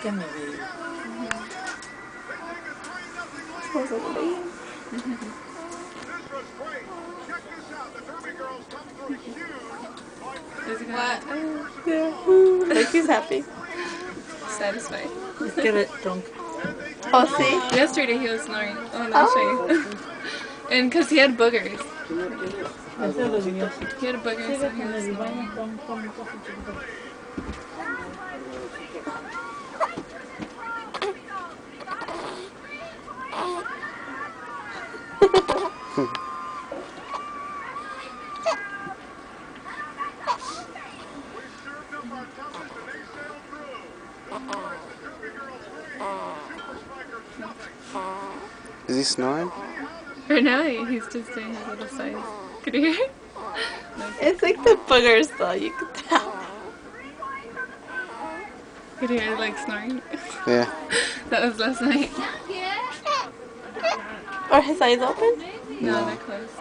can me, baby. Smells like a baby. Is it What? Yeah. Like he's happy. Satisfied. Let's get it drunk. Oh, see? Yesterday he was snoring. Oh, no, I'll show you. And because he had boogers. Ese es los míos. He had boogers, Sigue so he con was el snoring. baño con mi café chiquito. Is he snoring? Right now, he's just doing his little size. Could you hear it? It's like the boogers though, you could tell. Could you hear it like snoring? Yeah. That was last night. Are his eyes open? No, they're closed.